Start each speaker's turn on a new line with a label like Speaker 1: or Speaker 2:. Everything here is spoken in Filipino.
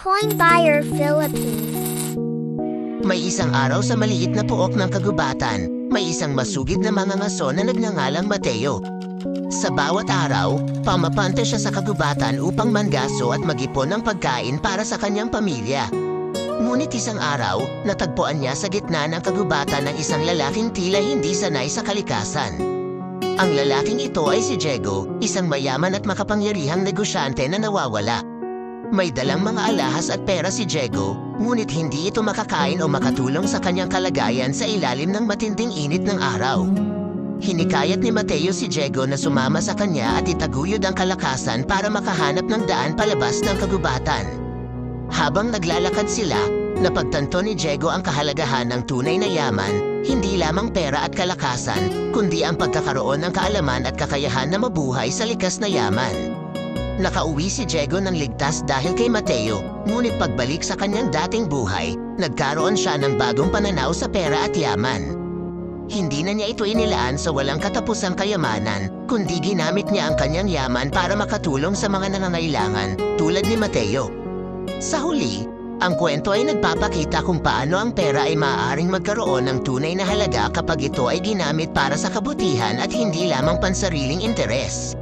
Speaker 1: Coin Buyer Philippines.
Speaker 2: May isang araw sa maliit na pook ng kagubatan, may isang masugid na mangangaso na nagngangalang Mateo. Sa bawat araw, pamapante siya sa kagubatan upang manggaso at mag-ipon ng pagkain para sa kanyang pamilya. Ngunit isang araw, natagpuan niya sa gitna ng kagubatan ng isang lalaking tila hindi sanay sa kalikasan. Ang lalaking ito ay si Diego, isang mayaman at makapangyarihang negosyante na nawawala. May dalang mga alahas at pera si Diego, ngunit hindi ito makakain o makatulong sa kanyang kalagayan sa ilalim ng matinding init ng araw. Hinikayat ni Mateo si Diego na sumama sa kanya at itaguyod ang kalakasan para makahanap ng daan palabas ng kagubatan. Habang naglalakad sila, napagtanto ni Diego ang kahalagahan ng tunay na yaman, hindi lamang pera at kalakasan, kundi ang pagkakaroon ng kaalaman at kakayahan na mabuhay sa likas na yaman. Nakauwi si Diego ng ligtas dahil kay Mateo, ngunit pagbalik sa kanyang dating buhay, nagkaroon siya ng bagong pananaw sa pera at yaman. Hindi na niya ito inilaan sa walang katapusang kayamanan, kundi ginamit niya ang kanyang yaman para makatulong sa mga nangangailangan, tulad ni Mateo. Sa huli, ang kwento ay nagpapakita kung paano ang pera ay maaaring magkaroon ng tunay na halaga kapag ito ay ginamit para sa kabutihan at hindi lamang pansariling interes.